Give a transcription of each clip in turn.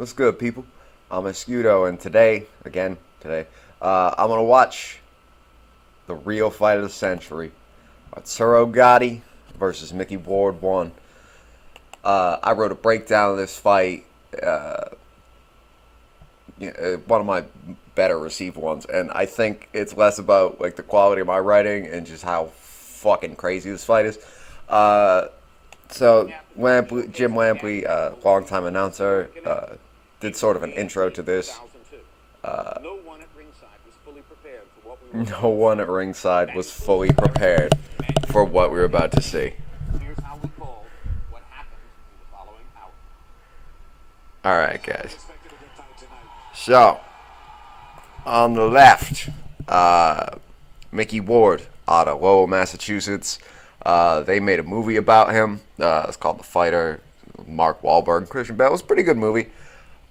What's good, people? I'm Escudo, and today, I'm gonna watch the real fight of the century: Arturo Gatti versus Mickey Ward 1. I wrote a breakdown of this fight, uh, one of my better received ones, and I think it's less about like the quality of my writing and just how fucking crazy this fight is. Uh, Jim Lampley, longtime announcer, did sort of an intro to this. No one at ringside was fully prepared for what we were about to see. Alright, guys. So, on the left, Mickey Ward out of Lowell, Massachusetts. They made a movie about him. It's called The Fighter. Mark Wahlberg, Christian Bale. It was a pretty good movie.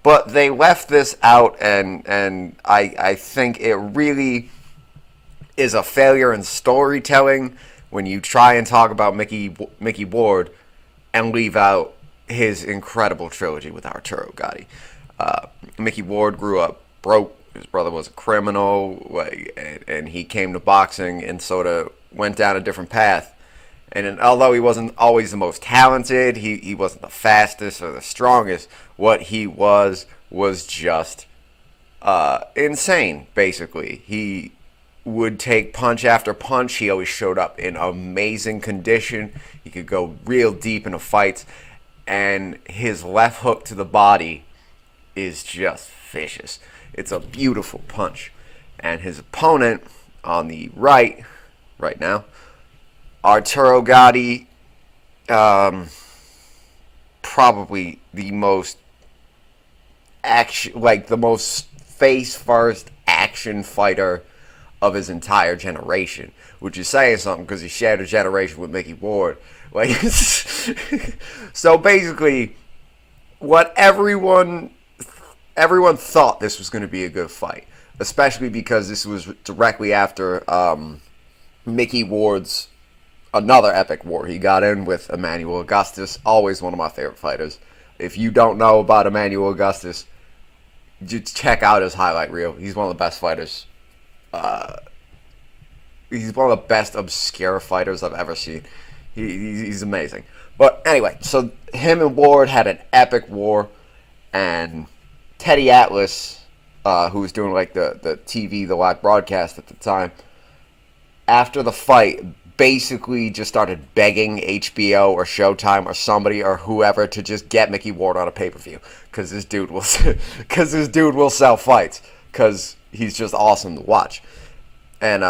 But they left this out, and I think it really is a failure in storytelling when you try and talk about Mickey Ward and leave out his incredible trilogy with Arturo Gatti. Mickey Ward grew up broke. His brother was a criminal, and he came to boxing and sort of went down a different path. And although he wasn't always the most talented, he wasn't the fastest or the strongest. What he was just insane, basically. He would take punch after punch. He always showed up in amazing condition. He could go real deep into fights. And his left hook to the body is just vicious. It's a beautiful punch. And his opponent on the right now, Arturo Gatti, probably the most the most face-first action fighter of his entire generation, which is saying something because he shared a generation with Mickey Ward. So basically, what everyone thought this was going to be a good fight, especially because this was directly after Mickey Ward's another epic war he got in with Emmanuel Augustus, always one of my favorite fighters. If you don't know about Emmanuel Augustus, just check out his highlight reel. He's one of the best fighters. He's one of the best obscure fighters I've ever seen. He's amazing. But anyway, so him and Ward had an epic war, and Teddy Atlas, who was doing like the TV, the live broadcast at the time, after the fight, basically just started begging HBO or Showtime or somebody or whoever to just get Mickey Ward on a pay-per-view because this dude will sell fights because he's just awesome to watch. And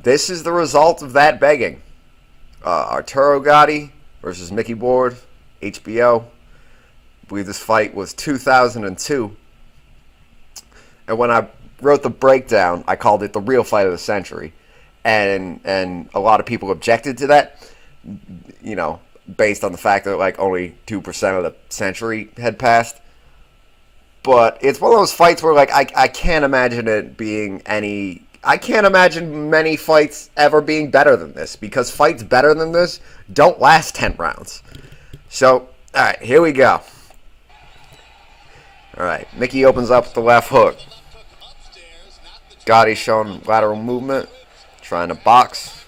this is the result of that begging. Arturo Gatti versus Mickey Ward, HBO. I believe this fight was 2002. And when I wrote the breakdown, I called it the real fight of the century. And a lot of people objected to that, based on the fact that like only 2% of the century had passed. But it's one of those fights where like I can't imagine it being I can't imagine many fights ever being better than this, because fights better than this don't last 10 rounds. So, alright, here we go. Alright, Mickey opens up with the left hook. Gotti showing lateral movement. Trying to box,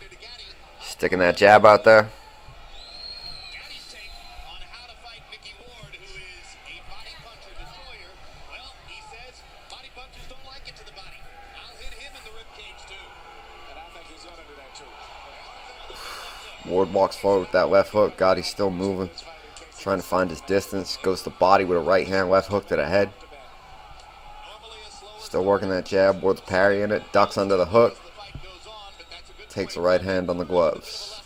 sticking that jab out there. Ward walks forward with that left hook. Gotti's still moving, trying to find his distance. Goes to body with a right hand, left hook to the head. Still working that jab. Ward's parrying it, ducks under the hook. Takes a right hand on the gloves.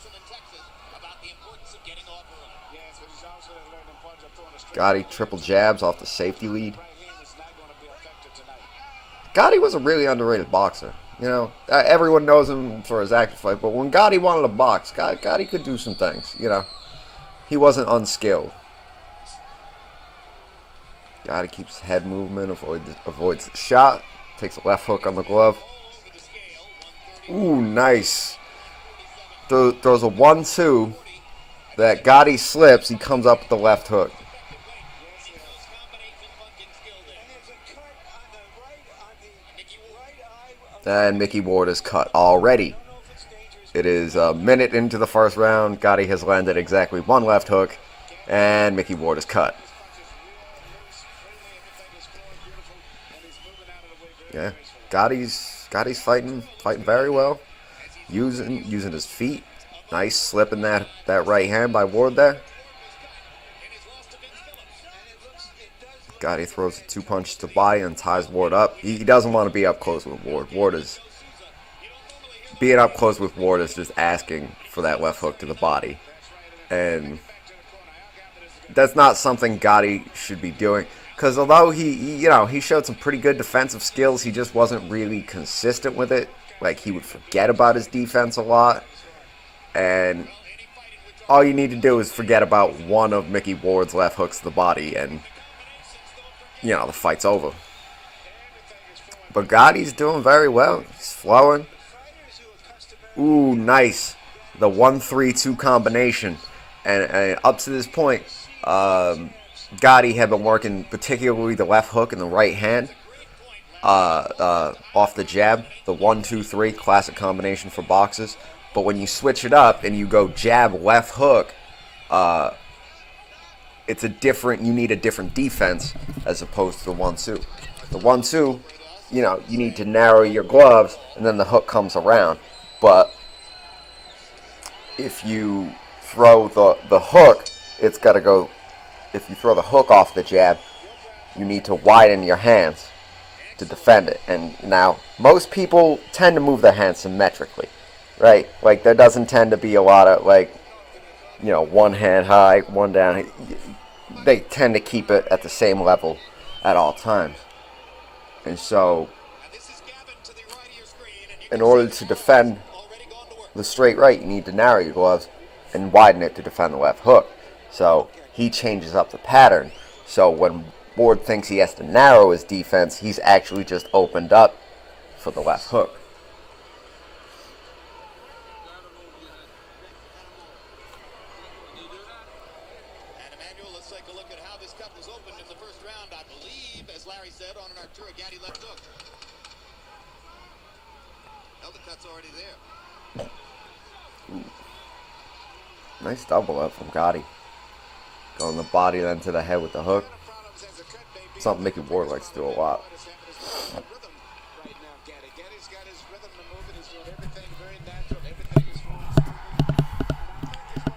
Gatti triple jabs off the safety lead. Gatti was a really underrated boxer. Everyone knows him for his active fight, but when Gatti wanted to box, Gatti could do some things. He wasn't unskilled. Gatti keeps head movement, avoids the shot, takes a left hook on the glove. Ooh, nice. Throws a 1-2 that Gatti slips. He comes up with the left hook. And Mickey Ward is cut already. It is a minute into the first round. Gatti has landed exactly one left hook, and Mickey Ward is cut. Yeah, Gotti's fighting very well, using his feet. Nice slip in that right hand by Ward there. Gatti throws a 2 punch to body and ties Ward up. He doesn't want to be up close with Ward. Being up close with Ward is just asking for that left hook to the body, and that's not something Gatti should be doing. Because although he showed some pretty good defensive skills, he just wasn't really consistent with it. Like, he would forget about his defense a lot, and all you need to do is forget about one of Mickey Ward's left hooks to the body, and the fight's over. But Gotti's doing very well. He's flowing. Ooh, nice. The 1-3-2 combination. And up to this point, Gatti had been working particularly the left hook and the right hand off the jab. The 1-2-3 classic combination for boxers. But when you switch it up and you go jab, left hook, you need a different defense as opposed to the 1-2. The 1-2, you need to narrow your gloves and then the hook comes around. But if you throw the hook, it's got to go. If you throw the hook off the jab, you need to widen your hands to defend it. And now, most people tend to move their hands symmetrically, right? Like, there doesn't tend to be a lot of, one hand high, one down. They tend to keep it at the same level at all times. And so, in order to defend the straight right, you need to narrow your gloves and widen it to defend the left hook. So he changes up the pattern. So when Ward thinks he has to narrow his defense, he's actually just opened up for the left hook. And Emmanuel, let's take a look at how this cut was opened in the first round. I believe, as Larry said, on an Arturo Gatti left hook. Well, the cut's already there. Ooh. Nice double up from Gatti. Going the body then to the head with the hook. Something Mickey Ward likes to do a lot.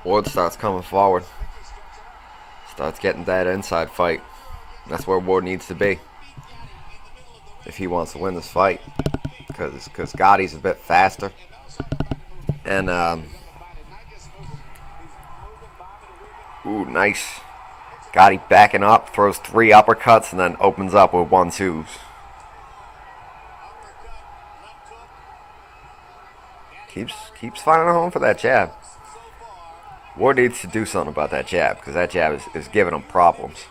Ward starts coming forward. Starts getting that inside fight. That's where Ward needs to be if he wants to win this fight. Because Gotti's a bit faster. And, ooh, nice. Gatti backing up, throws 3 uppercuts, and then opens up with 1-2s. Keeps finding a home for that jab. Ward needs to do something about that jab, because that jab is giving him problems.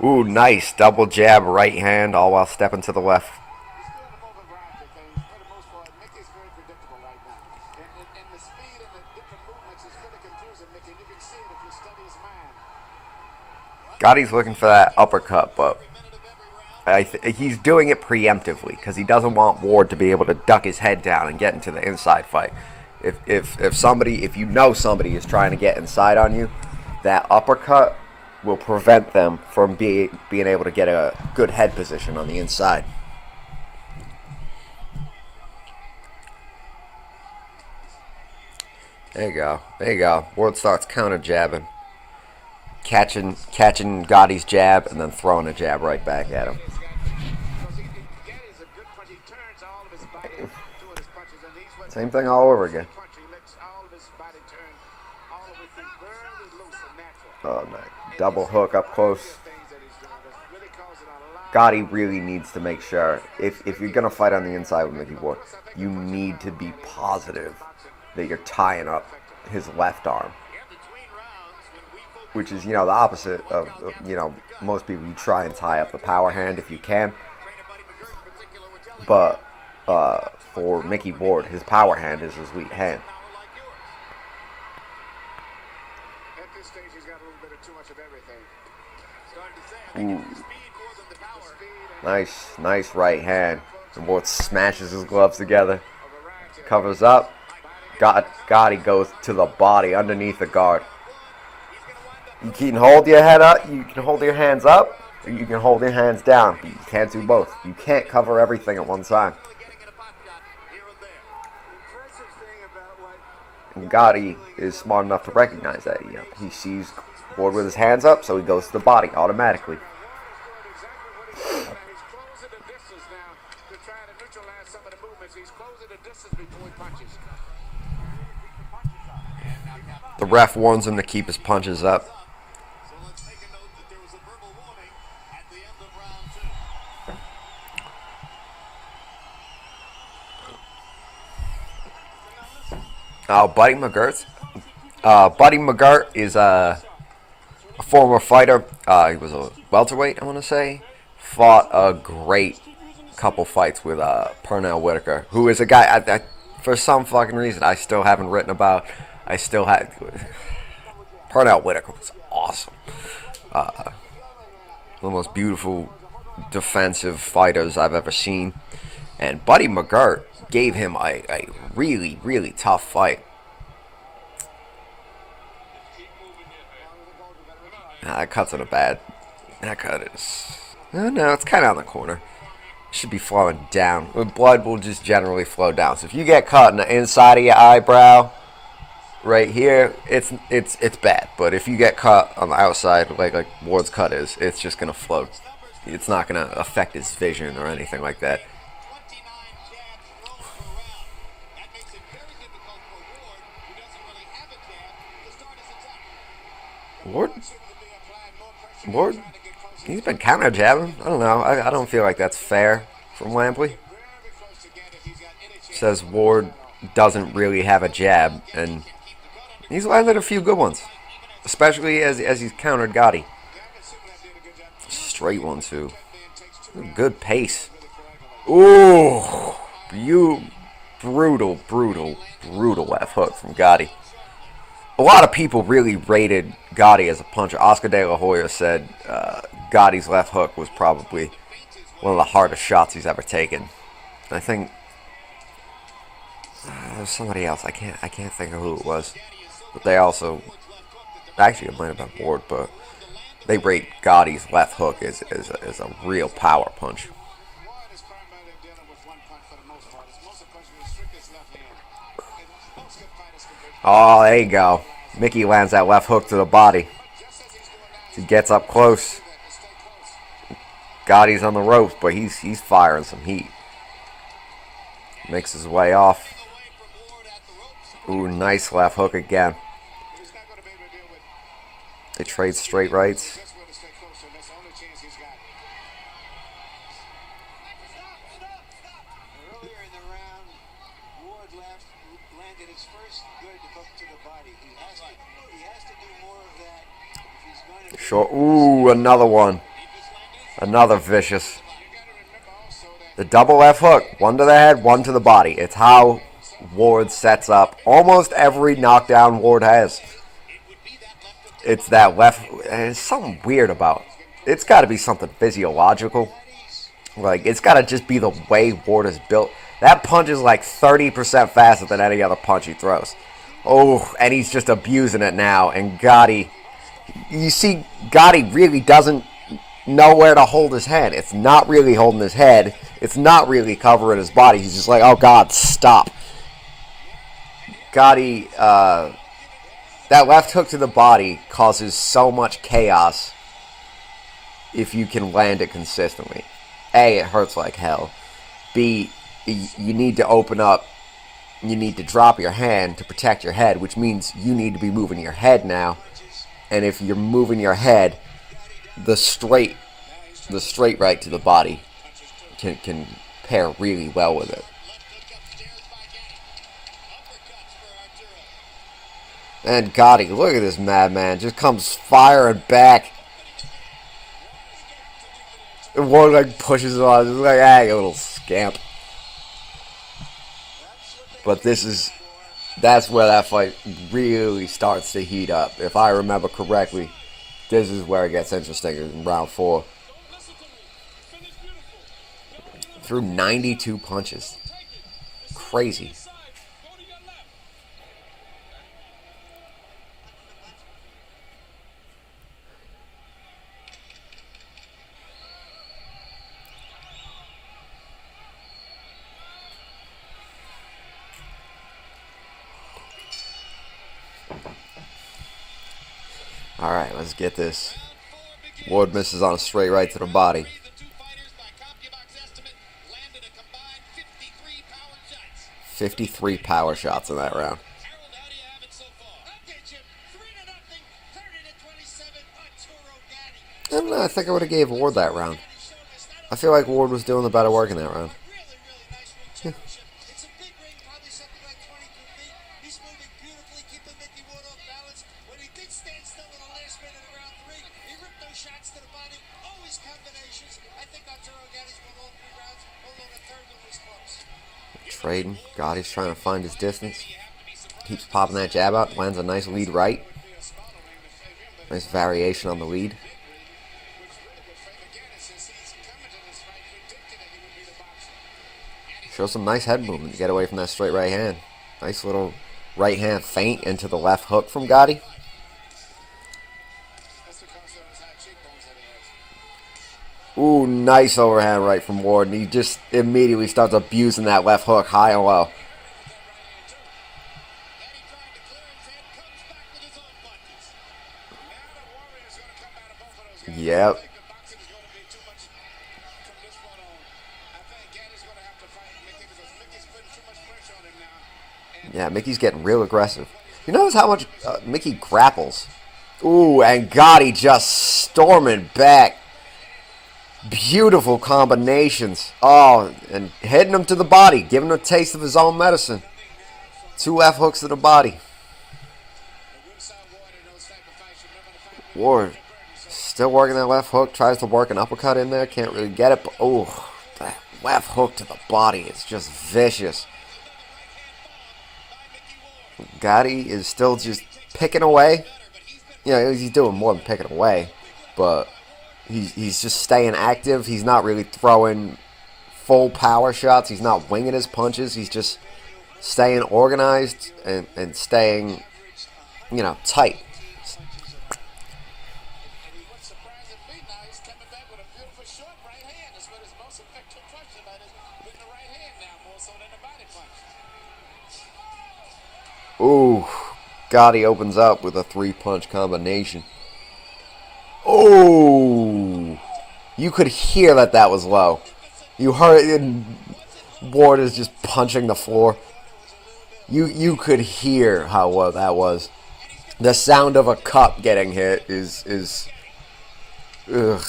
Ooh, nice. Double jab, right hand, all while stepping to the left. Gotti's looking for that uppercut, but he's doing it preemptively because he doesn't want Ward to be able to duck his head down and get into the inside fight. If you know somebody is trying to get inside on you, that uppercut will prevent them from being able to get a good head position on the inside. There you go. Ward starts counter jabbing. Catching Gotti's jab and then throwing a jab right back at him. Same thing all over again. Oh, nice. Double hook up close. Gatti really needs to make sure, if you're going to fight on the inside with Mickey Ward, you need to be positive that you're tying up his left arm. Which is, the opposite of most people. You try and tie up the power hand if you can. But for Mickey Ward, his power hand is his weak hand. Ooh. Nice right hand. And Ward smashes his gloves together. Covers up. Gatti goes to the body underneath the guard. You can hold your head up. You can hold your hands up. Or you can hold your hands down. But you can't do both. You can't cover everything at one time. And Gatti is smart enough to recognize that. He sees Ward with his hands up, so he goes to the body automatically. The ref warns him to keep his punches up. Buddy McGirt. Buddy McGirt is a former fighter. He was a welterweight, I want to say. Fought a great couple fights with Pernell Whitaker, who is a guy I for some fucking reason I still haven't written about. I still had Pernell Whitaker was awesome. One of the most beautiful defensive fighters I've ever seen. And Buddy McGirt gave him a really, really tough fight. That cut's in a bad. That cut is. No, it's kind of on the corner. Should be flowing down. Blood will just generally flow down. So if you get cut in the inside of your eyebrow, right here, it's bad. But if you get cut on the outside, like Ward's cut is, it's just gonna flow. It's not gonna affect his vision or anything like that. Ward, he's been counter jabbing. I don't know. I don't feel like that's fair from Lampley. Says Ward doesn't really have a jab, and he's landed a few good ones, especially as he's countered Gatti. Straight one too. Good pace. Ooh, brutal left hook from Gatti. A lot of people really rated Gatti as a puncher. Oscar De La Hoya said Gotti's left hook was probably one of the hardest shots he's ever taken. I think there's somebody else. I can't think of who it was. But they also, actually it might have been Ward, but they rate Gotti's left hook as a real power punch. Oh, there you go. Mickey lands that left hook to the body. He gets up close. Gotti's on the ropes, but he's firing some heat. Makes his way off. Ooh, nice left hook again. They trade straight rights. Short. Ooh, another one. Another vicious. The double left hook. One to the head, one to the body. It's how Ward sets up almost every knockdown Ward has. It's that left. There's something weird about it. It's got to be something physiological. Like, it's got to just be the way Ward is built. That punch is like 30% faster than any other punch he throws. Oh, and he's just abusing it now. And Gatti, you see, Gatti really doesn't know where to hold his head. It's not really holding his head. It's not really covering his body. He's just like, oh God, stop. Gatti, that left hook to the body causes so much chaos if you can land it consistently. A, it hurts like hell. B, you need to open up. You need to drop your hand to protect your head, which means you need to be moving your head now. And if you're moving your head, the straight right to the body can pair really well with it. And Gatti, look at this madman, just comes firing back. And one like pushes it on, just like, you little scamp. But that's where that fight really starts to heat up. If I remember correctly, this is where it gets interesting in round 4. Threw 92 punches. Crazy. Alright, let's get this. Ward misses on a straight right to the body. 53 power shots in that round. I don't know, I think I would have gave Ward that round. I feel like Ward was doing the better work in that round. Yeah. Trading. Gotti's trying to find his distance. Keeps popping that jab out. Lands a nice lead right. Nice variation on the lead. Shows some nice head movement to get away from that straight right hand. Nice little right hand feint into the left hook from Gatti. Ooh, nice overhand right from Ward. And he just immediately starts abusing that left hook high and low. Yep. Yeah, Mickey's getting real aggressive. You notice how much Mickey grapples? Ooh, and Gatti just storming back. Beautiful combinations. Oh, and hitting him to the body. Giving him a taste of his own medicine. 2 left hooks to the body. Ward still working that left hook. Tries to work an uppercut in there. Can't really get it. But, oh, that left hook to the body is just vicious. Gatti is still just picking away. You know, he's doing more than picking away. But he's just staying active. He's not really throwing full power shots. He's not winging his punches. He's just staying organized and staying, you know, tight. Ooh, Gatti opens up with a 3-punch combination. Oh, you could hear that was low. You heard it, and Ward is just punching the floor. You could hear how low that was. The sound of a cup getting hit is ugh.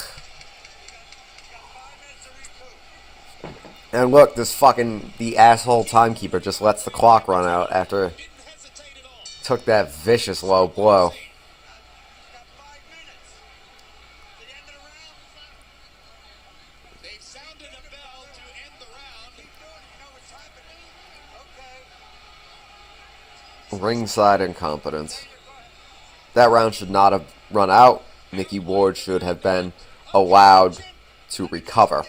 And look, the asshole timekeeper just lets the clock run out after took that vicious low blow. Ringside incompetence. That round should not have run out. Mickey Ward should have been allowed to recover.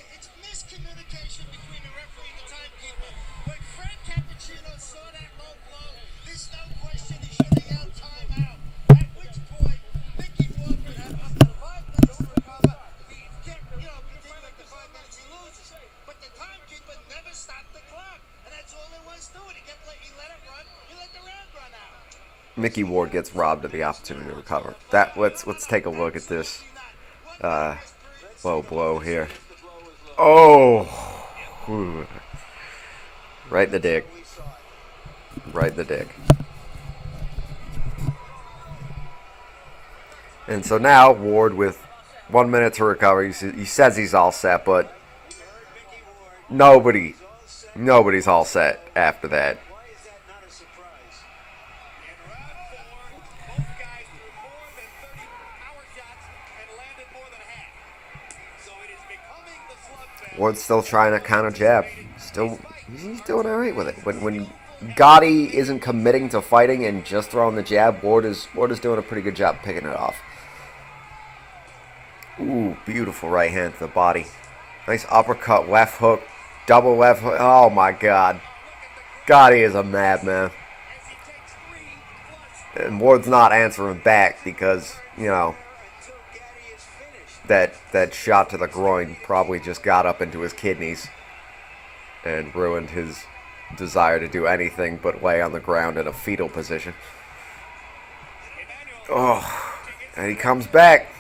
Mickey Ward gets robbed of the opportunity to recover. Let's take a look at this low blow here. Oh, whew. Right in the dick. Right in the dick. And so now Ward with 1 minute to recover. He says he's all set, but nobody's all set after that. Ward's still trying to counter jab. He's doing all right with it. When Gatti isn't committing to fighting and just throwing the jab, Ward is doing a pretty good job picking it off. Ooh, beautiful right hand to the body. Nice uppercut, left hook Double left hook. Oh my God. Gatti is a madman. And Ward's not answering back because, you know, that shot to the groin probably just got up into his kidneys and ruined his desire to do anything but lay on the ground in a fetal position. Oh, and he comes back.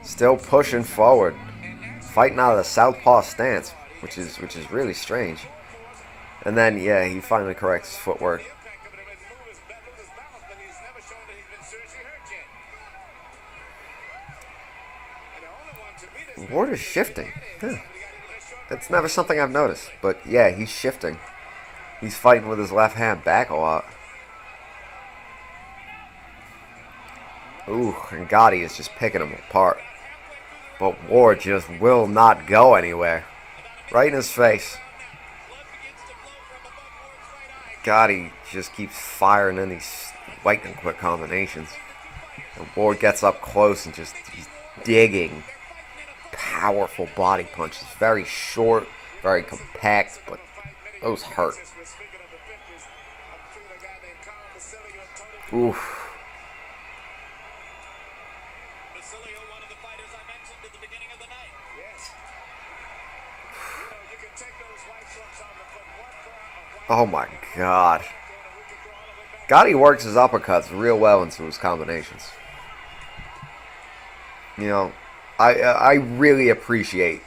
Still pushing forward. Fighting out of the southpaw stance, which is really strange. And then, yeah, he finally corrects his footwork. Ward is shifting. Huh. That's never something I've noticed. But, yeah, he's shifting. He's fighting with his left hand back a lot. Ooh, and Gatti is just picking him apart. But Ward just will not go anywhere. Right in his face. Gatti just keeps firing in these lightning quick combinations. And Ward gets up close and just he's digging powerful body punches. Very short, very compact, but those hurt. Oof. Oh my God. Gatti works his uppercuts real well into his combinations. You know, I really appreciate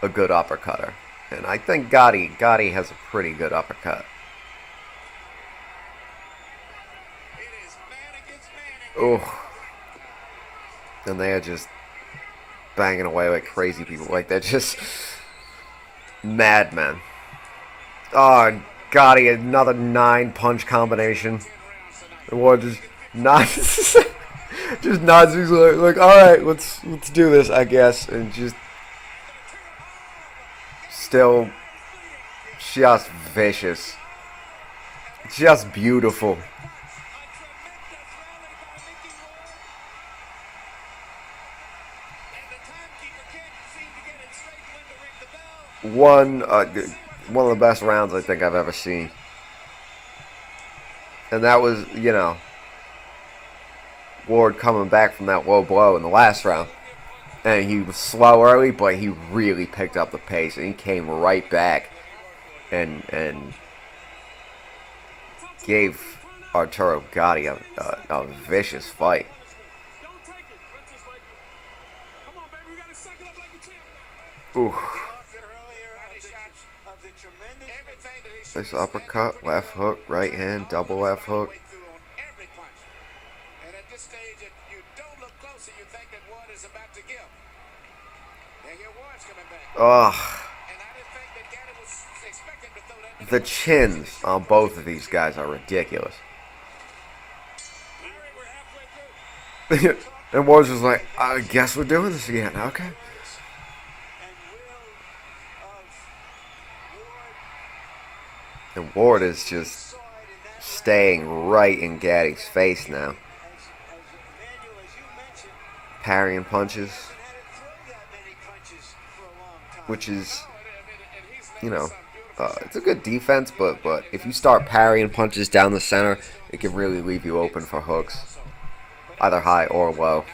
a good uppercutter. And I think Gatti has a pretty good uppercut. Oh. And they are just banging away like crazy people. Like they're just madmen. Oh, Gatti, another 9-punch combination. Ward just nods. Just nods. He's like, all right, let's do this, I guess. And just still just vicious. Just beautiful. One of the best rounds I think I've ever seen. And that was, you know, Ward coming back from that low blow in the last round. And he was slow early, but he really picked up the pace. And he came right back and gave Arturo Gatti a vicious fight. Ooh. Nice uppercut, left hook, right hand, double left hook. And at this stage, if you don't look closer, you think that Ward is about to give. And here Ward's coming back. Ugh. And I didn't think that Gatti was expecting to throw that. The chins on both of these guys are ridiculous. We're halfway through. And Ward's just like, I guess we're doing this again. Okay. And Ward is just staying right in Gatti's face now. Parrying punches. Which is, you know, it's a good defense, but if you start parrying punches down the center, it can really leave you open for hooks. Either high or low.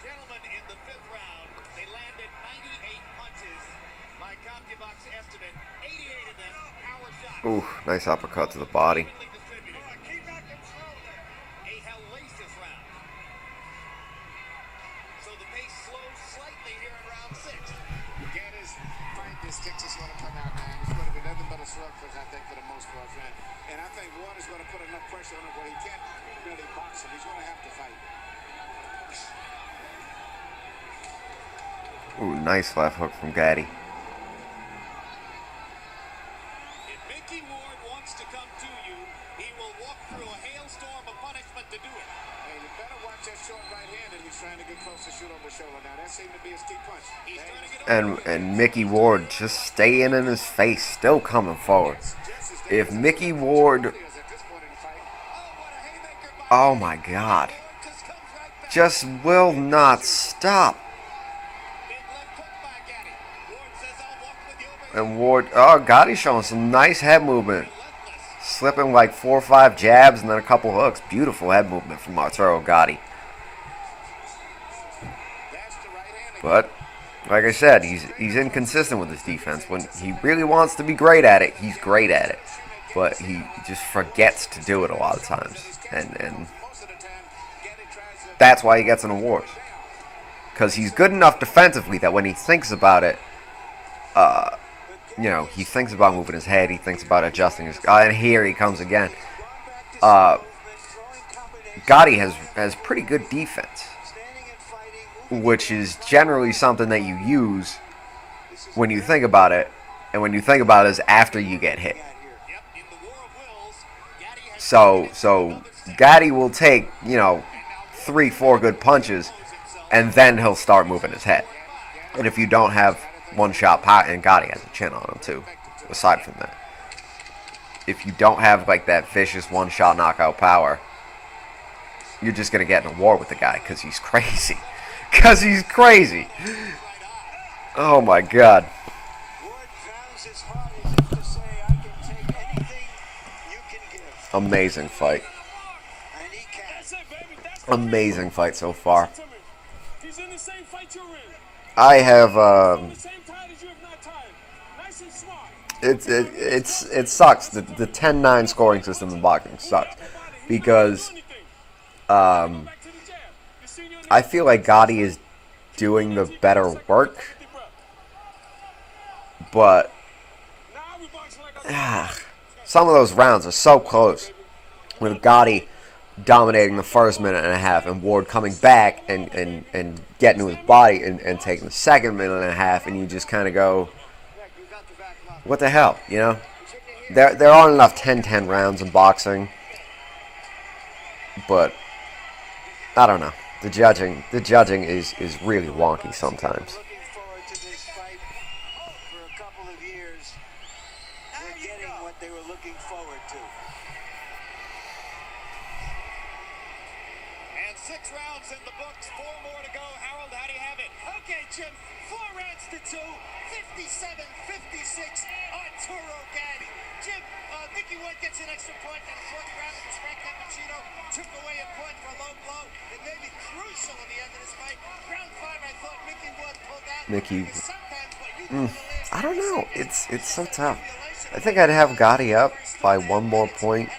Gentlemen, in the 5th round, they landed 98 punches. My CompuBox estimate, 88 of them power shots. Ooh, nice uppercut to the body. A hellacious round. So the pace slows slightly here in round 6. Gatti's fight this Texas is going to come out, man. It's going to be nothing but a slugfest, I think, for the most part, man. And I think Ward is going to put enough pressure on him where he can't really box him. He's going to have to fight. Ooh, nice left hook from Gatti. If Mickey Ward wants to come to you, he will walk through a hailstorm of punishment to do it. Hey, you better watch that short right hand, and he's trying to get close to shoot over the shoulder. Now, that seemed to be a steep punch. He's trying to get and Mickey Ward just staying in his face, still coming forward. If Mickey Ward, oh my God, just will not stop. And Ward, oh, Gotti's showing some nice head movement. Slipping like 4 or 5 jabs and then a couple hooks. Beautiful head movement from Arturo Gatti. But, like I said, he's inconsistent with his defense. When he really wants to be great at it, he's great at it. But he just forgets to do it a lot of times. And that's why he gets an award. Because he's good enough defensively that when he thinks about it, he thinks about moving his head. He thinks about adjusting his... and here he comes again. Gatti has pretty good defense, which is generally something that you use when you think about it. And when you think about it is after you get hit. So Gatti will take, 3-4 good punches, and then he'll start moving his head. And if you don't have one-shot power, and Gatti has a chin on him too, aside from that. If you don't have like that vicious one-shot knockout power, you're just going to get in a war with the guy because he's crazy. Because he's crazy. Oh my God. Amazing fight. Amazing fight so far. I have it sucks. The 10-9 scoring system in boxing sucks because I feel like Gatti is doing the better work, but some of those rounds are so close with Gatti dominating the first minute and a half and Ward coming back and getting to his body and taking the second minute and a half, and you just kind of go, what the hell, There aren't enough 10-10 rounds in boxing, but I don't know. The judging is really wonky sometimes. Jim, 4 rounds to 2, 57-56, Arturo Gatti. Jim, Mickey Ward gets an extra point in the fourth round. Frank Cappuccino took away a point for a low blow. It may be crucial in the end of this fight. Round 5, I thought Mickey Ward pulled out. I don't know. It's so tough. I think I'd have Gatti up by 1 more point.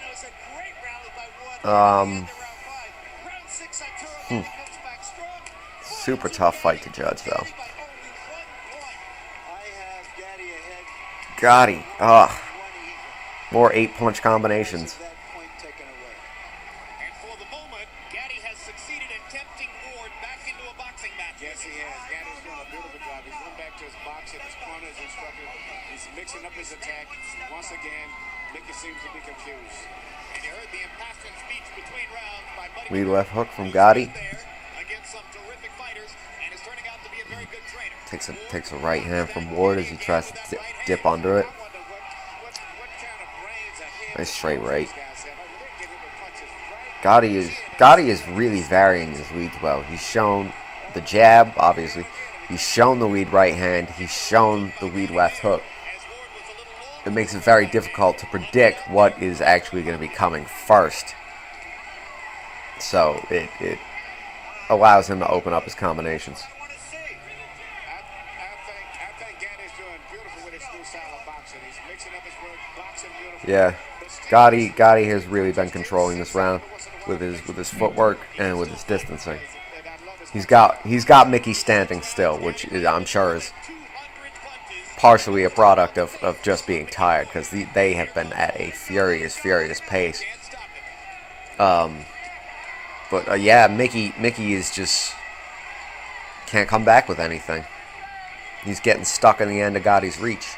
Super tough fight to judge, though. Gatti, more 8-punch combinations. And for the moment, Gatti has succeeded in tempting Ward back into a boxing match. Yes, he has. Gatti's doing a beautiful job. He's going back to his boxing, his corners, his instructor. He's mixing up his attack. Once again, Mickey seems to be confused. And you heard the impassioned speech between rounds by Buddy. Lead left hook from Gatti. Takes a right hand from Ward as he tries to dip under it. Nice straight right. Gatti is really varying his leads well. He's shown the jab, obviously. He's shown the lead right hand. He's shown the lead left hook. It makes it very difficult to predict what is actually going to be coming first. So it allows him to open up his combinations. Yeah, Gatti has really been controlling this round with his footwork and with his distancing. He's got Mickey standing still, which I'm sure is partially a product of just being tired, because they have been at a furious pace. But yeah, Mickey is just can't come back with anything. He's getting stuck in the end of Gotti's reach.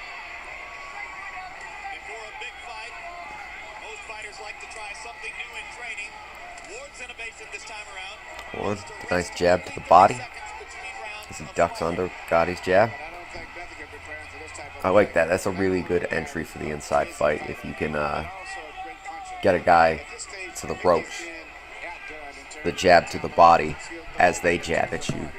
Ward, nice jab to the body as he ducks under Gotti's jab. I like that. That's a really good entry for the inside fight if you can get a guy to the ropes, the jab to the body as they jab at you.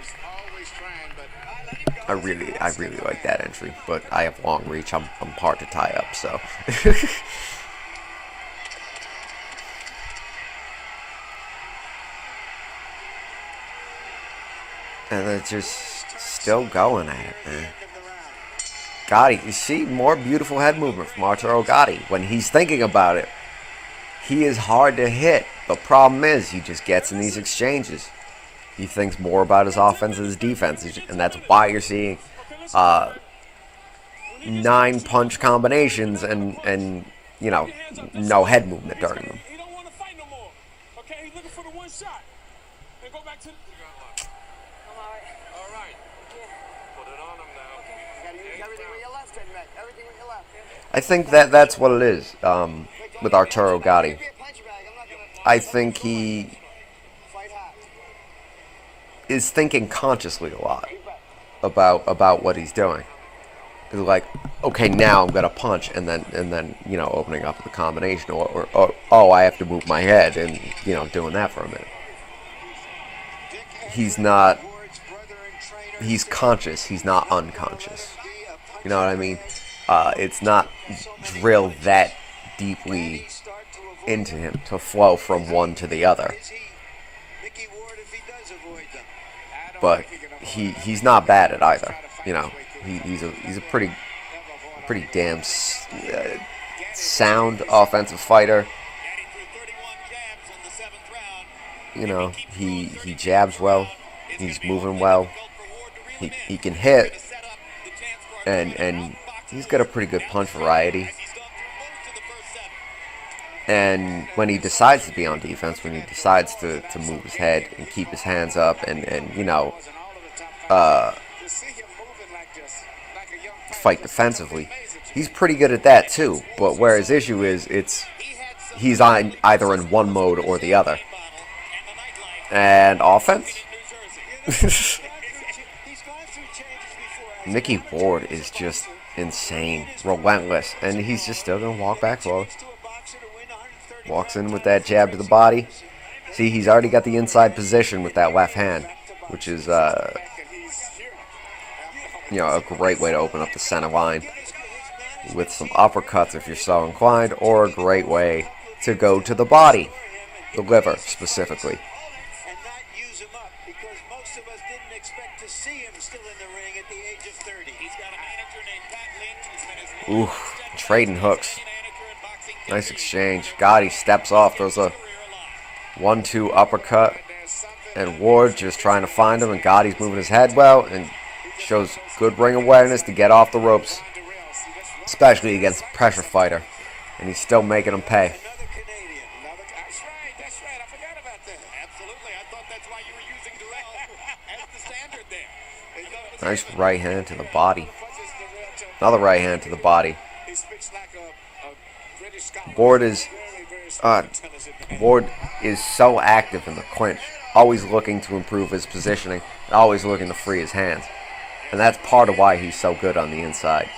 I really like that entry, but I have long reach. I'm hard to tie up, so. And they're just still going at it, man. Gatti, you see more beautiful head movement from Arturo Gatti. When he's thinking about it, he is hard to hit. The problem is he just gets in these exchanges. He thinks more about his offense and his defense, and that's why you're seeing 9 punch combinations and you know, no head movement during them. He don't want to fight no more. Okay, he's looking for the one shot. And go back to the... All right. Put it on him now. Everything with your left, everything with your left. I think that's what it is with Arturo Gatti. I think he is thinking consciously a lot about what he's doing. He's like, okay, now I'm gonna punch, and then you know, opening up the combination, or oh, I have to move my head, and you know, doing that for a minute. He's not. He's conscious. He's not unconscious. You know what I mean? It's not drilled that deeply into him to flow from one to the other. But he's not bad at either. You know, he's a pretty damn sound offensive fighter. You know, he jabs well. He's moving well. He can hit, and he's got a pretty good punch variety. And when he decides to be on defense, when he decides to move his head and keep his hands up and you know, fight defensively, he's pretty good at that too. But where his issue is, he's either in one mode or the other. And offense? Mickey Ward is just insane, relentless, and he's just still going to walk back forward. Walks in with that jab to the body. See, he's already got the inside position with that left hand, which is, you know, a great way to open up the center line with some uppercuts if you're so inclined, or a great way to go to the body, the liver specifically. Ooh, trading hooks. Nice exchange. Gatti steps off. There's a 1-2 uppercut. And Ward just trying to find him. And Gotti's moving his head well. And shows good ring awareness to get off the ropes. Especially against a pressure fighter. And he's still making him pay. Nice right hand to the body. Another right hand to the body. Ward is so active in the clinch, always looking to improve his positioning, and always looking to free his hands. And that's part of why he's so good on the inside.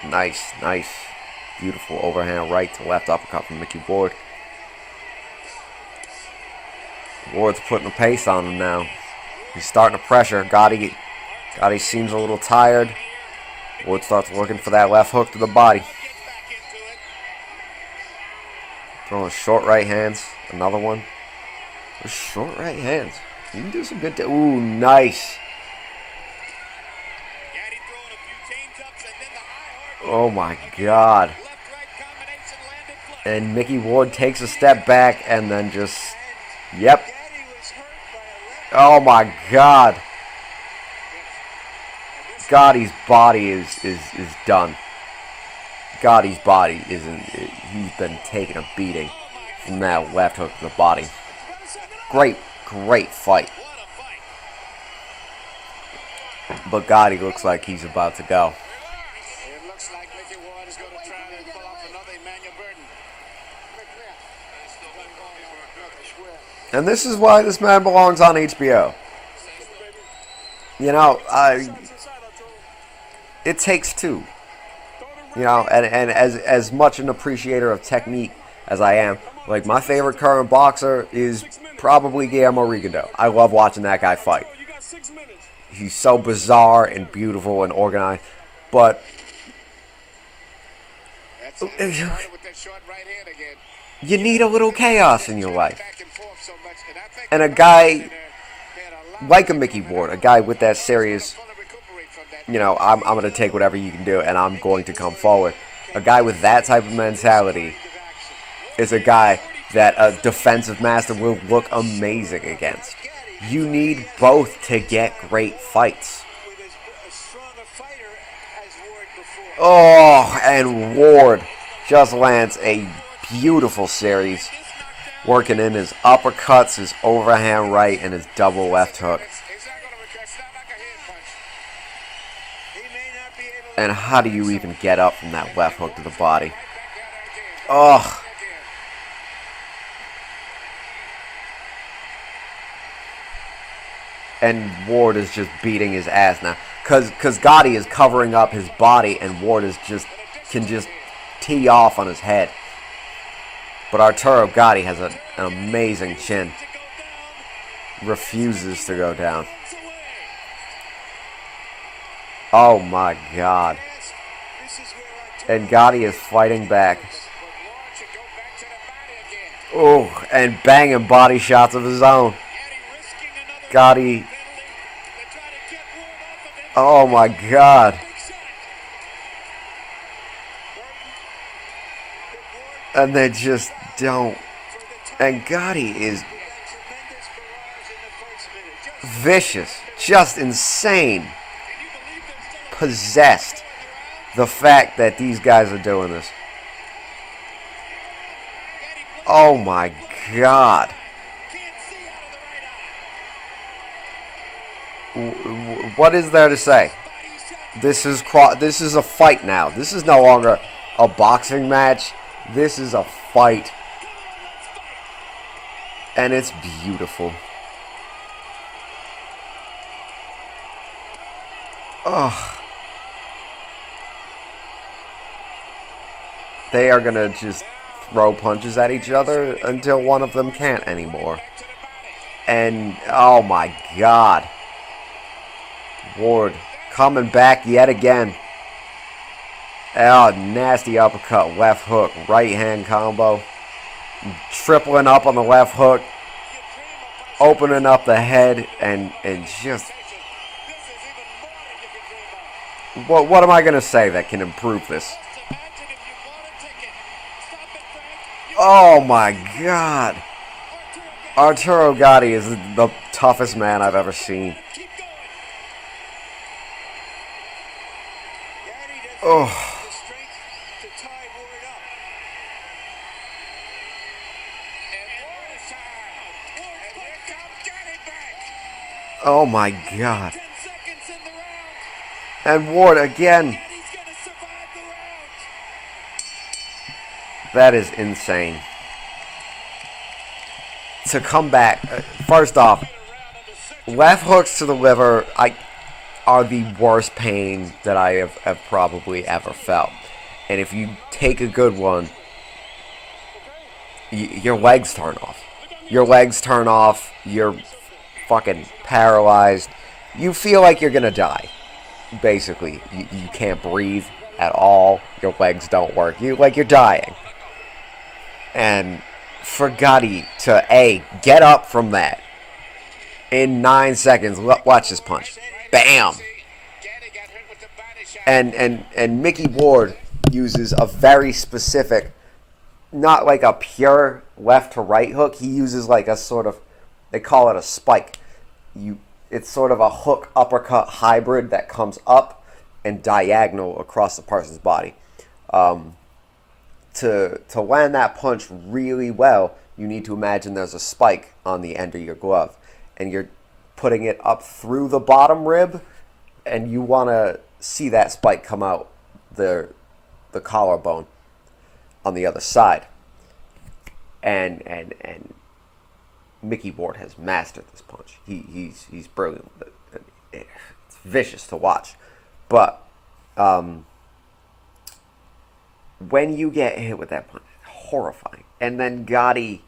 Nice, beautiful overhand right to left uppercut from Mickey Ward. Ward's putting a pace on him now. He's starting to pressure. Gatti seems a little tired. Ward starts looking for that left hook to the body. Throwing short right hands. Another one. There's short right hands. You can do some good... Ooh, nice. Oh, my God. And Mickey Ward takes a step back and then just... Yep. Oh, my God. Gotti's body is done. Gotti's body isn't. He's been taking a beating from that left hook to the body. Great fight. But Gatti looks like he's about to go. It looks like Mickey Ward is going to try and pull off another Emmanuel Burton. And this is why this man belongs on HBO. You know, it takes two. You know, and as much an appreciator of technique as I am, like my favorite current boxer is probably Guillermo Rigondeaux. I love watching that guy fight. He's so bizarre and beautiful and organized, but you need a little chaos in your life. And a guy like a Mickey Ward, a guy with that serious, you know, I'm going to take whatever you can do and I'm going to come forward. A guy with that type of mentality is a guy that a defensive master will look amazing against. You need both to get great fights. Oh, and Ward just lands a beautiful series, working in his uppercuts, his overhand right, and his double left hook. And how do you even get up from that left hook to the body? Oh. And Ward is just beating his ass now. Because Gatti is covering up his body and Ward is can just tee off on his head. But Arturo Gatti has an amazing chin. Refuses to go down. Oh my God. And Gatti is fighting back. Oh, and banging body shots of his own. Gatti. Oh my God. And they just don't. And Gatti is vicious. Just insane. Possessed. The fact that these guys are doing this. Oh my God. What is there to say? This is a fight now. This is no longer a boxing match. This is a fight. And it's beautiful. Oh. They are going to just throw punches at each other until one of them can't anymore. And, oh my God. Ward coming back yet again. Oh, nasty uppercut, left hook, right hand combo. Tripling up on the left hook. Opening up the head and just... What am I going to say that can improve this? Oh my God. Arturo Gatti is the toughest man I've ever seen. Oh. Oh my God. And Ward again. That is insane. To come back, first off, left hooks to the liver are the worst pain that I have probably ever felt. And if you take a good one, your legs turn off. Your legs turn off. You're fucking paralyzed. You feel like you're gonna die. Basically, you can't breathe at all. Your legs don't work. You're dying. And for Gatti to get up from that in 9 seconds. Watch this punch. Bam. And Mickey Ward uses a very specific, not like a pure left to right hook. He uses like a sort of, they call it a spike. It's sort of a hook uppercut hybrid that comes up and diagonal across the person's body. To land that punch really well, you need to imagine there's a spike on the end of your glove, and you're putting it up through the bottom rib, and you want to see that spike come out the collarbone on the other side. And Mickey Ward has mastered this punch. He's brilliant with it. It's vicious to watch, but When you get hit with that punch, horrifying. And then Gatti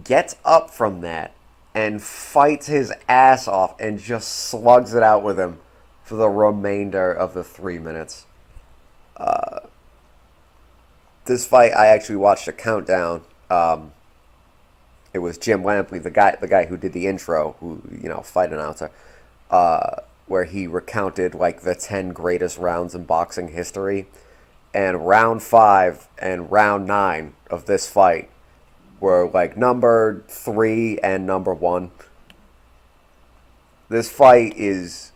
gets up from that and fights his ass off and just slugs it out with him for the remainder of the 3 minutes. This fight, I actually watched a countdown. It was Jim Lampley, the guy who did the intro, fight announcer, where he recounted like the 10 greatest rounds in boxing history, and round 5 and round 9 of this fight were like number 3 and number 1. This fight is,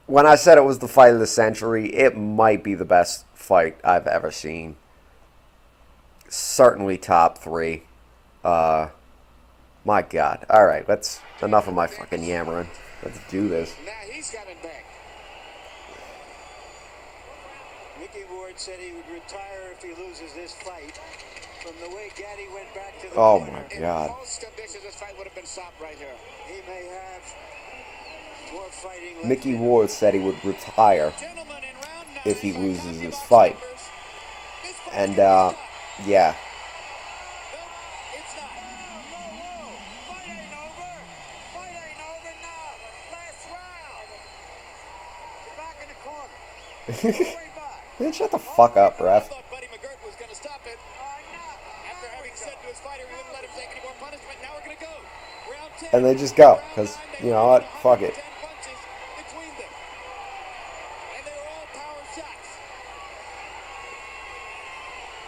when I said it was the fight of the century, it might be the best fight I've ever seen. Certainly top 3. My God. All right, enough of my fucking yammering. Let's do this. Now he's got it back. Mickey Ward said he would retire if he loses this fight. From the way Gatti went back to the Oh corner. my God. In most conditions, this fight would have been stopped right here. He may have more fighting left. Mickey Ward said he would retire if he loses this fight. And, yeah. Man, shut the fuck up, ref. And they just go, because, you know what, fuck it.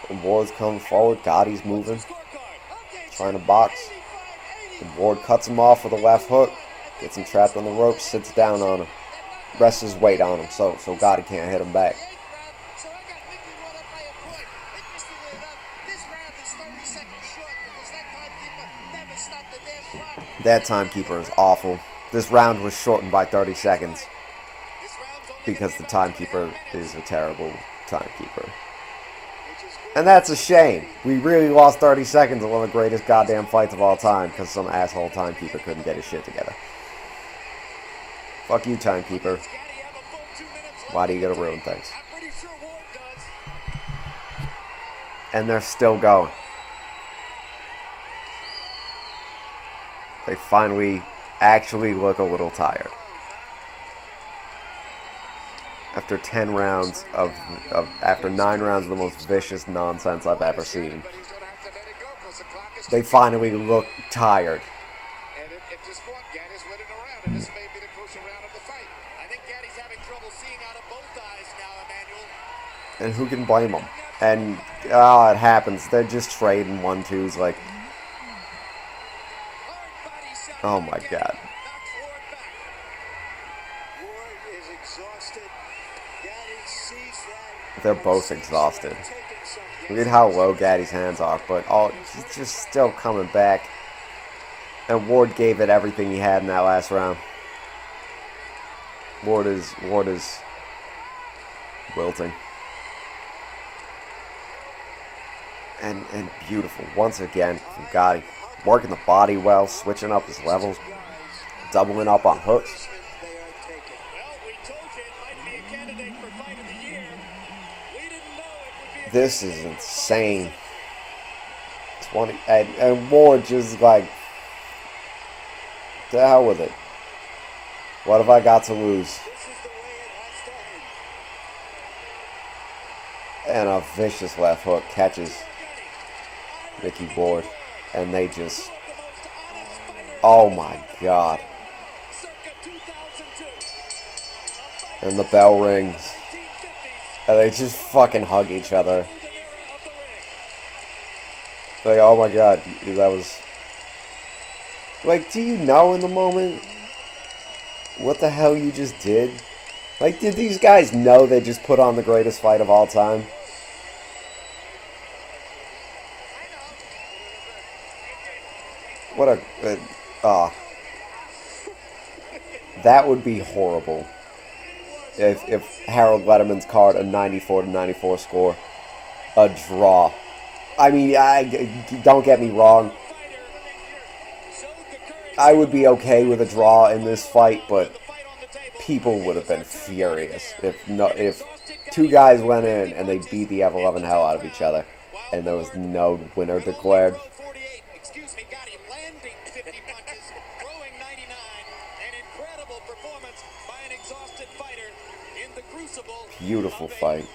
And Ward's coming forward, Gotti's moving, trying to box. And Ward cuts him off with a left hook, gets him trapped on the rope, sits down on him. Rests his weight on him, so Gatti can't hit him back. That timekeeper is awful. This round was shortened by 30 seconds because the timekeeper is a terrible timekeeper. And that's a shame. We really lost 30 seconds of one of the greatest goddamn fights of all time because some asshole timekeeper couldn't get his shit together. Fuck you, timekeeper. Why do you gotta ruin things? And they're still going. They finally actually look a little tired. After 10 rounds after 9 rounds of the most vicious nonsense I've ever seen. They finally look tired. And who can blame them? And, it happens. They're just trading 1-2s like... Oh my God. They're both exhausted. Look at how low Gatti's hands are, but he's just still coming back. And Ward gave it everything he had in that last round. Ward is wilting. And beautiful. Once again, from Gatti. Working the body well, switching up his levels, doubling up on hooks. This is insane. 20 and Ward just like, the hell with it. What have I got to lose? And a vicious left hook catches Mickey Ward. And they just... Oh my God. And the bell rings. And they just fucking hug each other. Like, oh my God, that was... Like, do you know in the moment what the hell you just did? Like, did these guys know they just put on the greatest fight of all time? What that would be horrible if Harold Letterman's card a 94-94 score, a draw. I mean, don't get me wrong. I would be okay with a draw in this fight, but people would have been furious if two guys went in and they beat the ever-loving hell out of each other, and there was no winner declared. Excuse me, Gatti landing 50 punches, throwing 99. An incredible performance by an exhausted fighter in the crucible. Beautiful fight.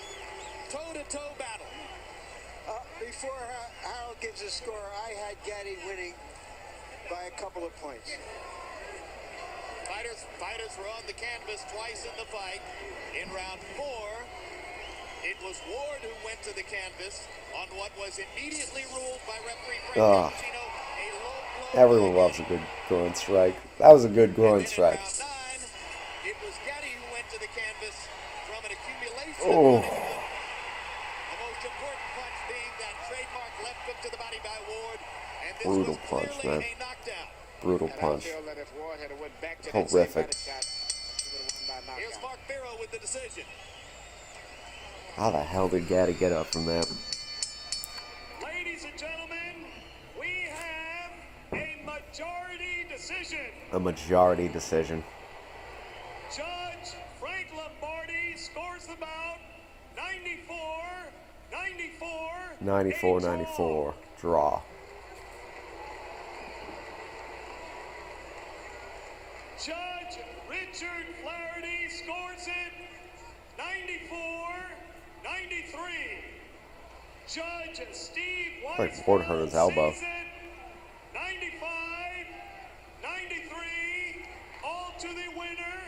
Toe-to-toe battle. Before Harold gives a score, I had Gatti winning by a couple of points. Fighters were on the canvas twice in the fight. In round 4, it was Ward who went to the canvas on what was immediately ruled by referee Frank Valentino, a low blow. Everyone loves a good groin strike. That was a good groin strike. Round 9, it was Gatti who went to the canvas from an accumulation. Oh. The most important punch being that trademark left hook to the body by Ward. And this Brutal was punch, clearly man. a knockdown. Brutal punch. Horrific. Here's Mark Barrow with the decision. How the hell did Gatti get up from that? Ladies and gentlemen, we have a majority decision. A majority decision. Judge Frank Lombardi scores the bout 94-94. 94-94. Draw. Judge Richard Flaherty scores it 94-93. Judge Steve Like Ward hurt his elbow. 95-93. All to the winner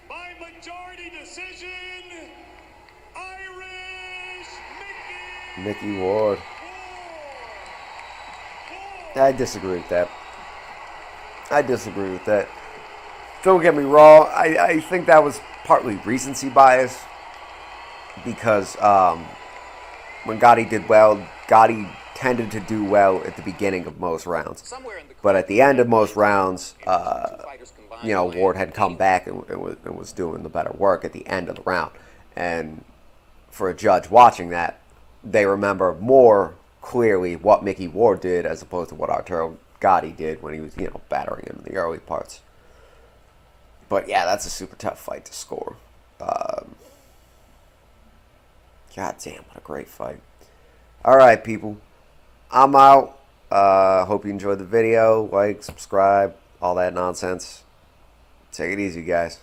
by majority decision, Irish Mickey Ward. I disagree with that. Don't get me wrong. I think that was partly recency bias because when Gatti did well, Gatti tended to do well at the beginning of most rounds. But at the end of most rounds, Ward had come back and was doing the better work at the end of the round. And for a judge watching that, they remember more clearly what Mickey Ward did as opposed to what Arturo Gatti did when he was, battering him in the early parts. But yeah, that's a super tough fight to score. God damn, what a great fight. Alright, people. I'm out. Hope you enjoyed the video. Like, subscribe, all that nonsense. Take it easy, guys.